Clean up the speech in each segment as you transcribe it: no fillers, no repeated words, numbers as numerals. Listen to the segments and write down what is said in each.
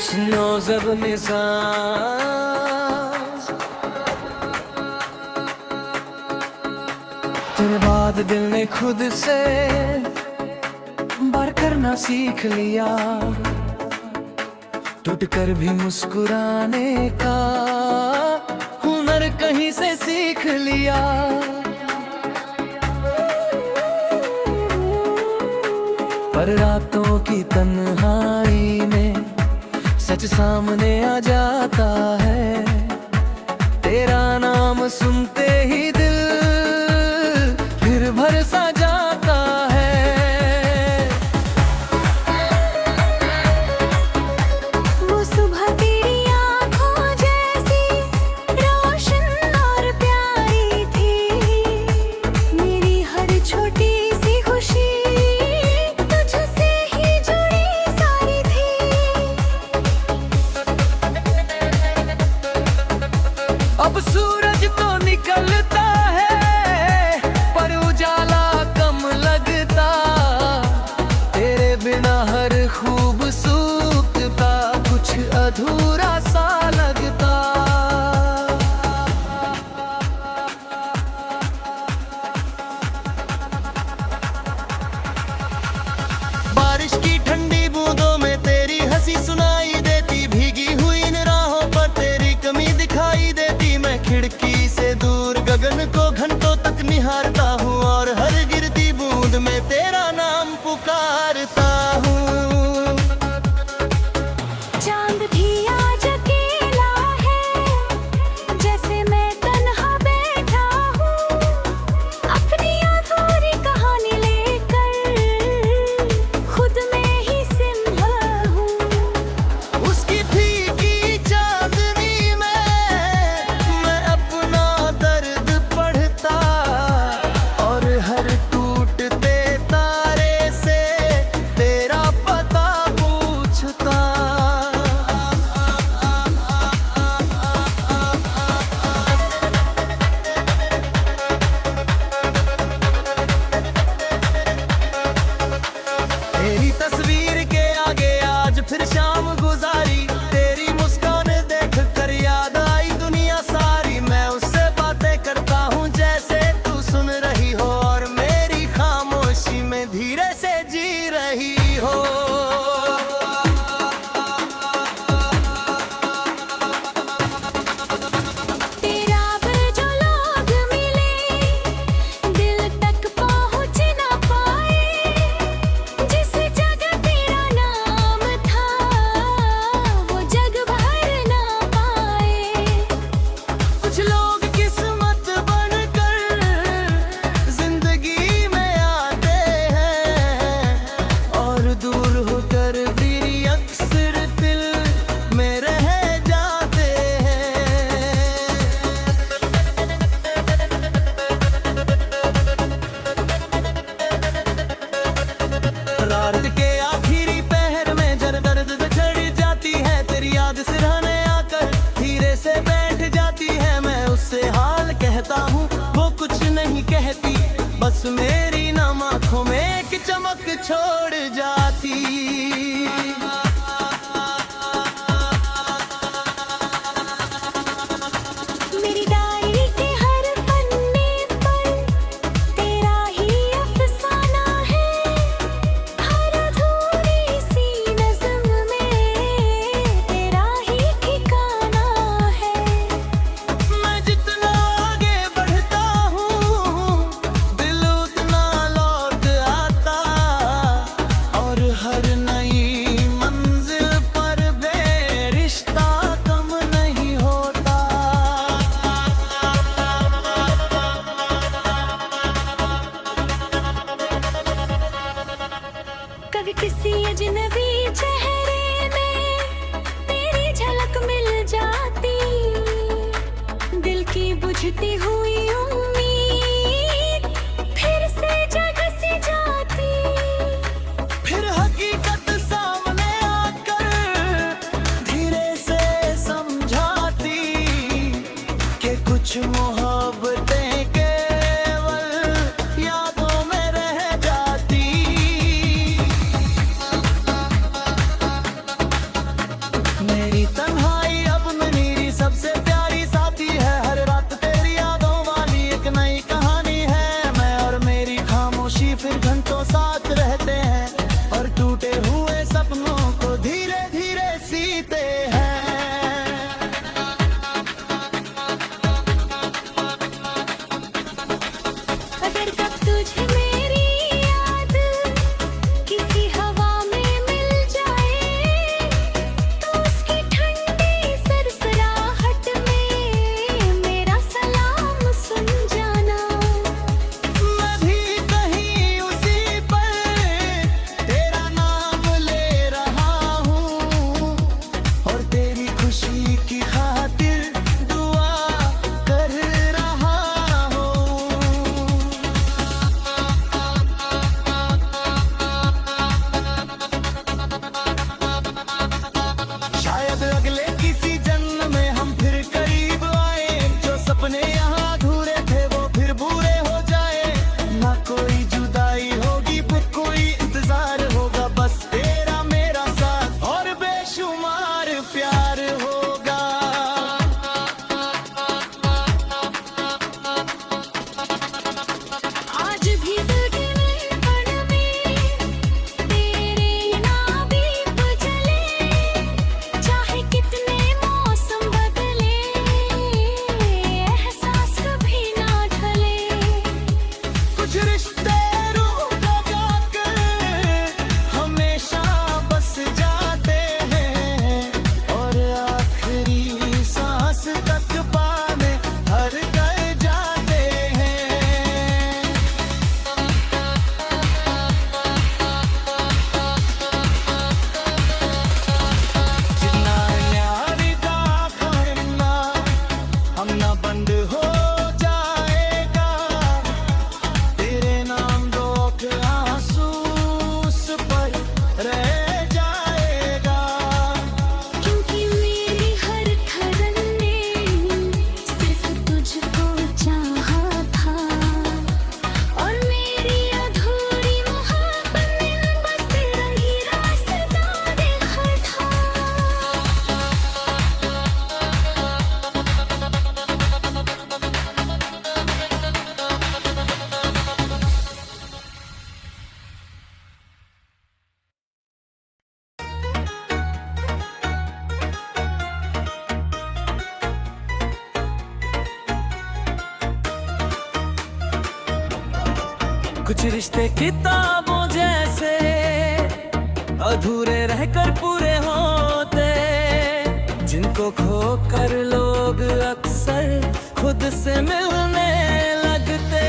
सुनो जब मिजाज तेरे बाद दिल ने खुद से बार करना सीख लिया, टूट कर भी मुस्कुराने का हुनर कहीं से सीख लिया। पर रातों की तन्हाई में सच सामने आ जाता है, तेरा नाम सुनते ही दिल फिर भर सा जाता है। वो सुबह तेरी आँखों जैसी रोशन और प्यारी थी, मेरी हर छोटी सी खुशी तुझसे ही जुड़ी सारी थी। अब सूरज तो निकलता है पर उजाला कम लगता, तेरे बिना हर खूबसूरता कुछ अधूरा सा लगता। बारिश की ठंडी बूंदों में तेरी हंसी सुनाई देती, भीगी हुई इन राहों पर तेरी कमी दिखाई देती। मैं खिड़की से दूर गगन को घंटों तक निहारता हूँ और हर गिरती बूंद में तेरा नाम पुकारता हूँ। चांद भी आज अकेला है, जैसे मैं तन्हा बैठा हूँ, अपनी अधूरी कहानी लेकर खुद में ही सिमटा हूँ। उसकी फीकी चांदनी में मैं अपना दर्द पढ़ता और हर टूटते तारे से तेरा पता पूछता। तेरी तस्वीर के आगे आज फिर शाम गुजारी, तेरी मुस्कान देख कर याद आई दुनिया सारी। मैं उससे बातें करता हूँ जैसे तू सुन रही हो और मेरी खामोशी में धीरे से जी रही हो। तेरा अब जो लोग मिले दिल तक पहुँच ना पाए, जिस जगह तेरा नाम था वो जग भर ना पाए। कुछ लोग किस्मत बनकर जिंदगी में आते हैं और दूर होकर भी अक्सर दिल में रह जाते हैं। रात के आखिरी पहर में जर दर्द चढ़ जाती है, तेरी याद सिरहाने आकर धीरे से बैठ जाती है। मैं उससे हाल कहता हूँ वो कुछ नहीं कहती, बस मेरी नम आँखों में एक चमक छोड़ जाती। मेरी डायरी के हर पन्ने पर तेरा ही अफसाना है, हर अधूरी सी नज़्म में तेरा ही ठिकाना है। मैं जितना आगे बढ़ता हूँ दिल उतना लौट आता और हर नई मंजिल पर बेरिश्ता कम नहीं होता। कभी किसी अजनबी चेहरे में तेरी झलक मिल जाती, दिल की बुझती हुई उम्मीद फिर से जग सी जाती। फिर हकीकत सामने आकर धीरे से समझाती कि कुछ मोहब्बतें केवल यादों में रह जाती। जीते हैं। अगर कब तुझे मेरी याद किसी हवा में मिल जाए तो उसकी ठंडी सरसराहट में मेरा सलाम सुन जाना। मैं भी कहीं उसी पर तेरा नाम ले रहा हूँ और तेरी खुशी की खातिर दुआ कर रहा हूँ। शायद अगले किसी जन्म में हम फिर करीब आए, जो सपने यहाँ अधूरे थे वो फिर पूरे हो जाए। ना कोई जुदाई होगी फिर कोई इंतजार होगा, बस तेरा मेरा साथ और बेशुमार प्यार होगा। आज भी दिल के धड़कन में तेरे नाबीब जले, चाहे कितने मौसम बदले एहसास कभी ना ढले। कुछ रिश्ते रूह लगा कर हमेशा बस जाते हैं और आखिरी सांस तक पाने हर कर जाते हैं। जिन्ना न्यारी दा खाना हम ना बंद हो जाएगा, तेरे नाम दो के आंसू उस पर रह जाएगा। क्योंकि मेरी हर धड़कन ने सिर्फ तुझको चाहा था और मेरी अधूरी मोहब्बत ने बस तेरा ही रास्ता देखा था। कुछ रिश्ते किताबों जैसे अधूरे रहकर पूरे होते, जिनको खो कर लोग अक्सर खुद से मिलने लगते।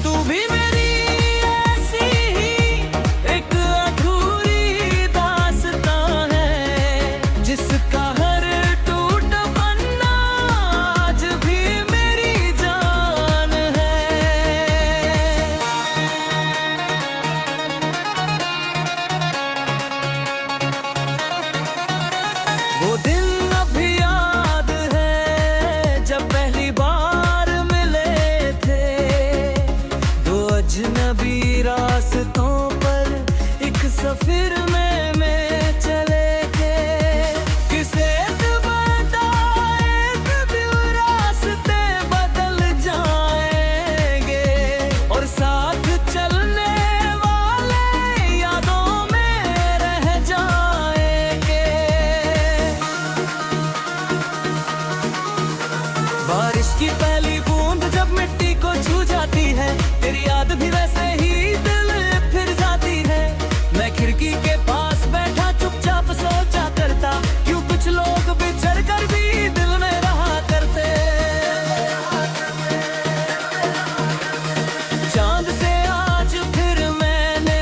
तू भी मेरी ऐसी ही एक अधूरी दास्तां है, जिसका हर टूट पन्ना आज भी मेरी जान है। वो दिन अभी याद है जब पहली बार मिले थे, दो अजनबी रास्तों पर एक सफर में चले थे। किसे बताए दिल रास्ते बदल जाएंगे और साथ चलने वाले यादों में रह जाएंगे। बारिश की पहली बूंद जब मिट्टी को छू जाती है, तेरी याद भी वैसे ही दिल फिर जाती है। मैं खिड़की के पास बैठा चुपचाप सोचा करता, क्यों कुछ लोग बिछड़ कर भी दिल में रहा करते। चांद से आज फिर मैंने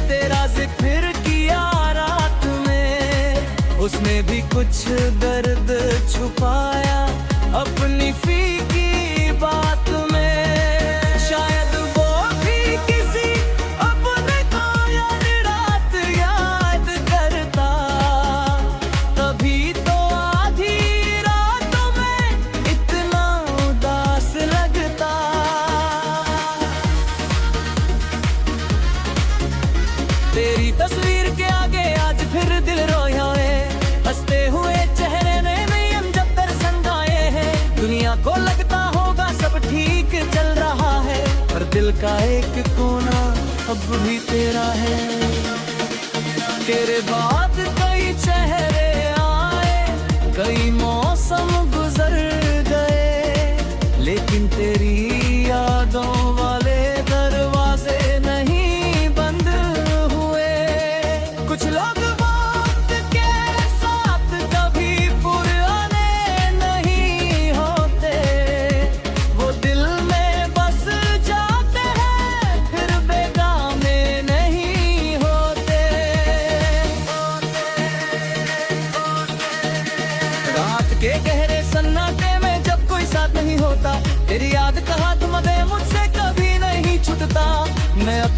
तेरा जिक्र किया रात में, उसने भी कुछ दर्द छुपाया अपनी फीकी बात में। शायद वो भी किसी अपने को याद रात याद करता, तभी तो आधी रातों में इतना उदास लगता। तेरी तस्वीर के आगे आज फिर दिल रोया है, हंसते हुए चेहरे ने नयन जब दर्शन आए हैं। दुनिया को लगता होगा सब ठीक चल रहा है, पर दिल का एक कोना अब भी तेरा है। तेरे बाद कई चेहरे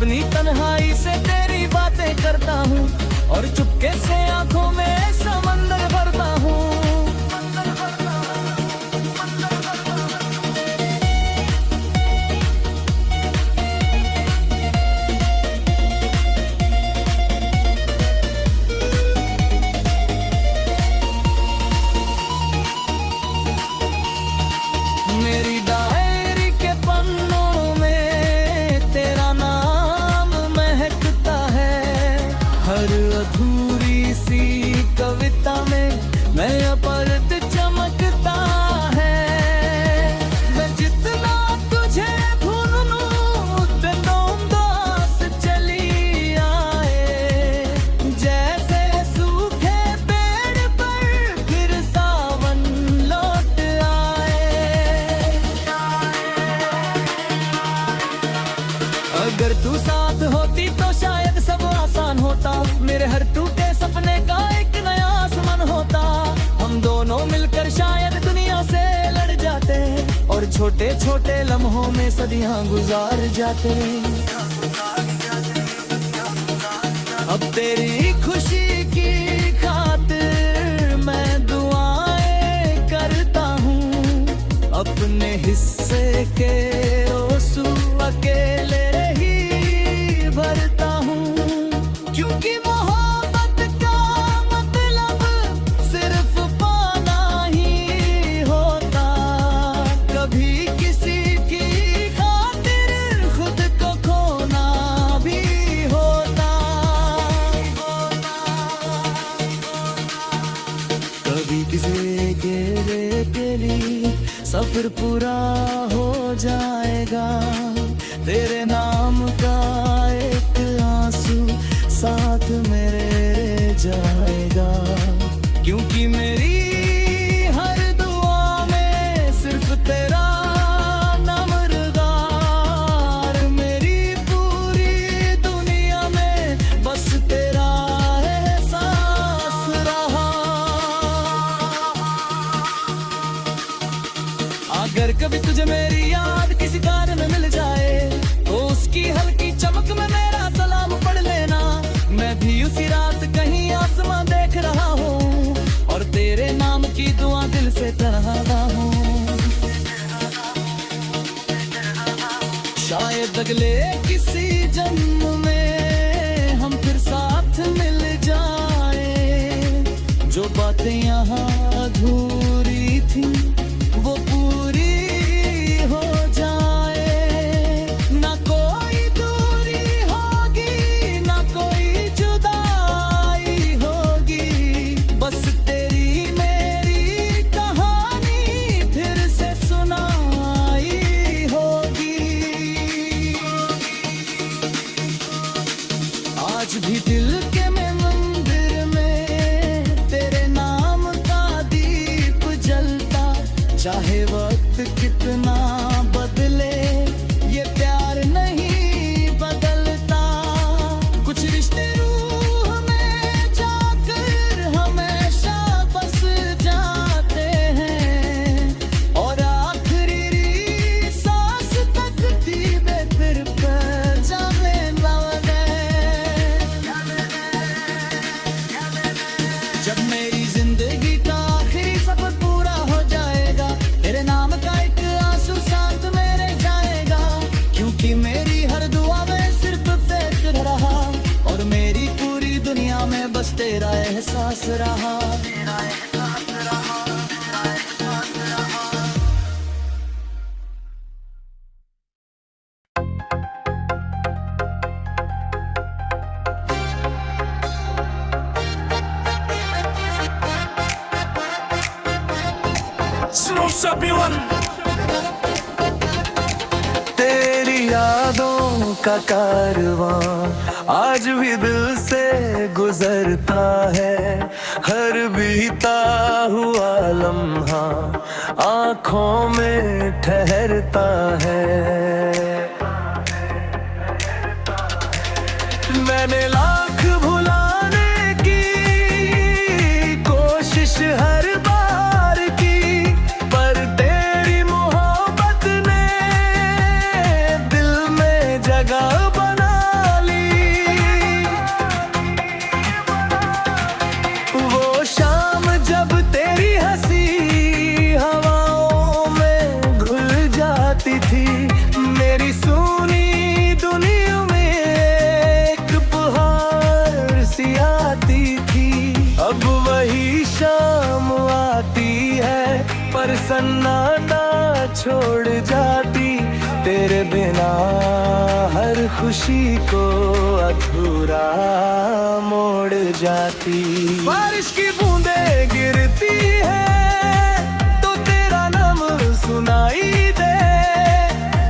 अपनी तन्हाई से तेरी बातें करता हूँ और चुपके से आंखों में समंदर भरता हूँ। मेरी डायरी के पन्नों में तेरा नाम महकता है, हर अधूरी सी कविता में मैं अपरत चमकता है। मैं जितना तुझे भूल लूं उतना उदास चली आए, जैसे सूखे पेड़ पर फिर सावन लौट आए। अगर तू साथ होती तो शायद सब आसान होता, मेरे हर टूटे सपने का एक नया आसमान होता। हम दोनों मिलकर शायद दुनिया से लड़ जाते और छोटे छोटे लम्हों में सदियां गुजार जाते। अब तेरी खुशी की खातिर मैं दुआएं करता हूँ, अपने हिस्से के आंसू अकेले ही भरता हूँ। क्योंकि मोहब्बत का मतलब सिर्फ पाना ही होता, कभी किसी की खातिर खुद को खोना भी होता। कभी किसी के लिए सफर पूरा हो जाएगा, तेरे नाम का एक आंसू साथ मेरे रह जाएगा। क्योंकि मेरी हर दुआ में सिर्फ तेरा नाम रगार, मेरी पूरी दुनिया में बस तेरा एहसास रहा। अगर कभी तुझे मेरी याद किसी कार में मिल जाए तो उसकी हल्की चमक में मेरा सलाम पढ़ लेना। मैं भी उसी रात कहीं आसमां देख रहा हूँ और तेरे नाम की दुआ दिल से कर रहा हूँ। शायद अगले किसी जन्म में हम फिर साथ मिल जाए, जो बातें यहाँ अधूरी थी वो पूरी हो जाए। ना कोई दूरी होगी ना कोई जुदाई होगी, बस तेरी मेरी कहानी फिर से सुनाई होगी। आज भी दिल के में मंदिर में तेरे नाम का दीप जलता, चाहे वक्त कितना बदले ये प्यार नहीं बदलता। कुछ रिश्ते रूह में जाकर हमेशा बस जाते हैं और आखिरी सांस तक दीवे फिर पर जाने लगे। जब मेरी जिंदगी का आखिरी सफर पूरा हो जाएगा, तेरे नाम का एक आंसू साथ मेरे जाएगा। क्योंकि मेरी हर दुआ में सिर्फ फिक्र रहा और मेरी पूरी दुनिया में बस तेरा एहसास रहा। तेरी यादों का कारवां आज भी दिल से गुजरता है, हर बीता हुआ लम्हा आँखों में ठहरता है। मैंने लाख भुलाने की कोशिश हर बार की, पर तेरी मोहब्बत ने दिल में जगह बना वही शाम आती है, पर सन्नाटा छोड़ जाती। तेरे बिना हर खुशी को अधूरा मोड़ जाती। बारिश की बूंदें गिरती है तो तेरा नाम सुनाई दे।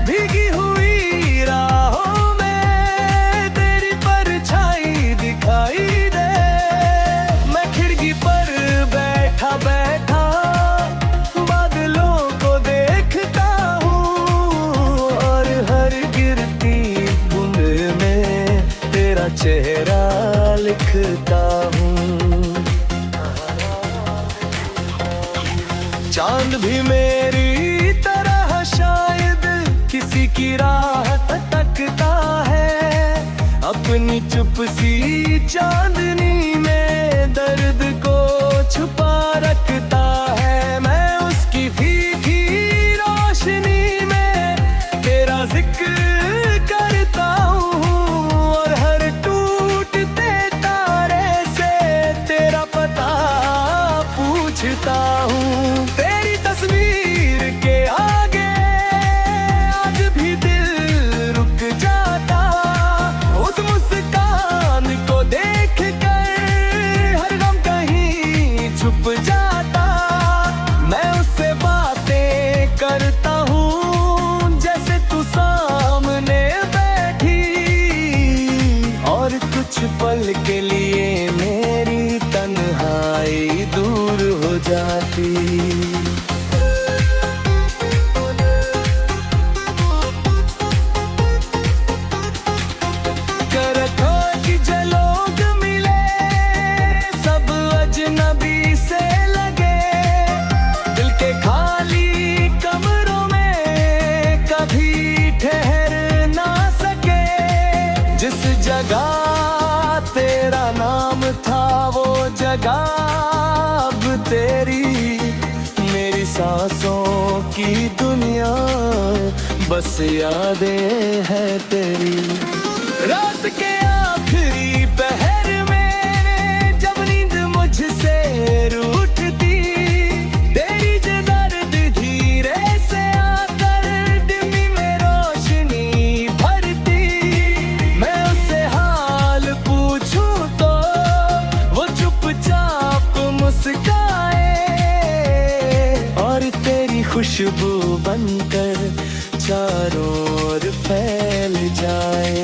भीगी हुई राहों में तेरी परछाई दिखाई दे। मैं खिड़की पर बैठा बैठा बादलों को देखता हूँ, और हर गिरती बूंद में तेरा चेहरा लिखता हूँ। चांद भी मेरी तरह शायद किसी की राह तकता है। अपनी चुप सी चांदनी में दर्द को छुपा रखता है। मैं उसकी फीकी रोशनी में तेरा जिक्र करता हूँ, और हर टूटते तारे से तेरा पता पूछता हूँ। तेरी तस्वीर के आगे आज भी दिल रुक जाता। उस मुस्कान को देख कर हर गम कहीं छुप जाता। मैं उससे बातें करता हूँ जैसे तू सामने बैठी, और कुछ पल के लिए मेरी तन्हाई दूर हो जाती। तेरा नाम था वो जगह अब तेरी, मेरी सांसों की दुनिया बस यादें है तेरी। रात के आखिरी पहर में जब नींद मुझसे रूठती, तेरी जो दर्द धीरे से आकर डिमी में रोशनी भरती। मैं उससे हाल पूछूं तो वो चुपचाप मुस्काए, और तेरी खुशबू बनकर चारों ओर फैल जाए।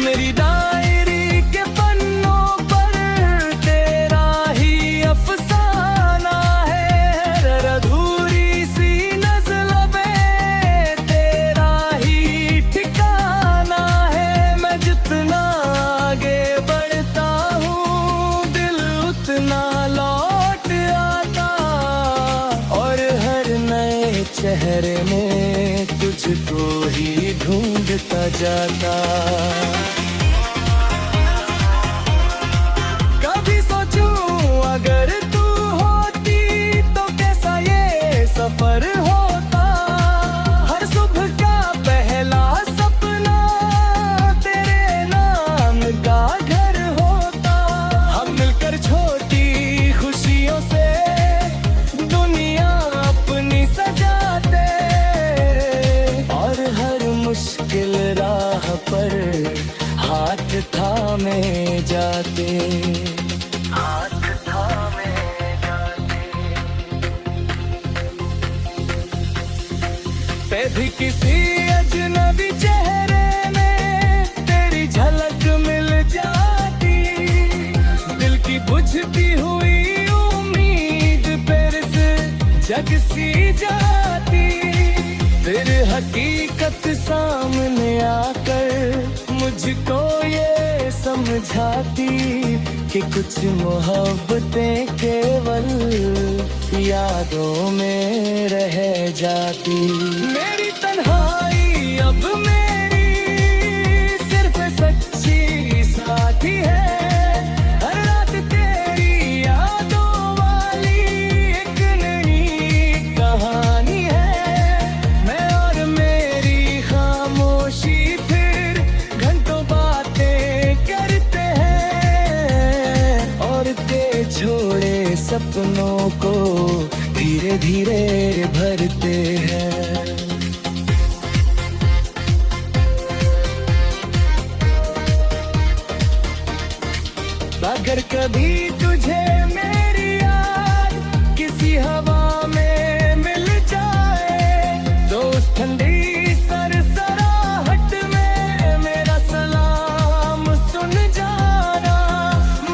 मेरी डायरी के पन्नों पर तेरा ही अफसाना है। अधूरी सी नज़लों में तेरा ही ठिकाना है। मैं जितना आगे बढ़ता हूँ दिल उतना लौट आता, और हर नए चेहरे में तुझको ही ढूंढता जाता। कभी सोचूं अगर तू होती तो कैसा ये सफर होता। हर सुबह का पहला सपना तेरे नाम का घर होता। हम मिलकर छोटी खुशियों से दुनिया अपनी सजाते, और हर मुश्किल राह पर हाथ थामे जाते। हाथ थामे जाते। पे भी किसी अजनबी चेहरे में तेरी झलक मिल जाती। दिल की बुझती हुई उम्मीद फिर से जग सी जाती। फिर हकीकत सामने आकर मुझको ये समझाती कि कुछ मोहब्बतें केवल यादों में रह जाती। मेरी तन्हाई अब मेरी सिर्फ सच्ची साथी है। हर रात तेरी यादों वाली एक नई कहानी है। मैं और मेरी खामोशी सपनों को धीरे धीरे भरते हैं। अगर कभी तुझे मेरी याद किसी हवा में मिल जाए तो उस ठंडी सरसराहट में मेरा सलाम सुन जाना।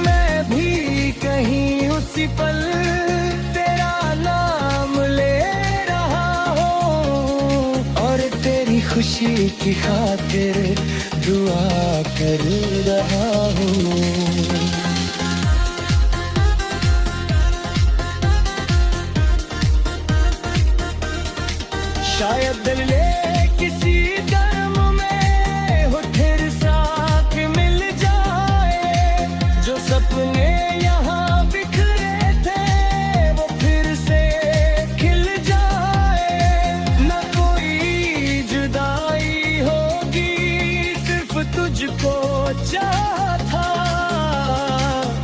मैं भी कहीं उसी पल तेरा नाम ले रहा हूँ और तेरी खुशी की खातिर दुआ कर रहा हूँ। शायद दिल ले किसी गर्म में हो फिर साथ मिल जाए। जो सपने यहाँ बिखरे थे वो फिर से खिल जाए। न कोई जुदाई होगी सिर्फ तुझको चाहा था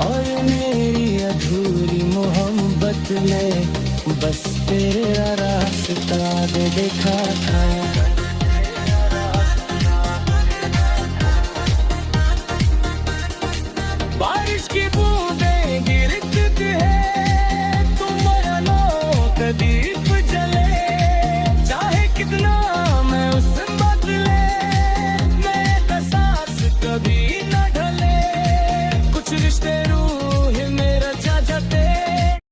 और मेरी अधूरी मोहब्बत में बस तेरा रास्ता दे देखा था।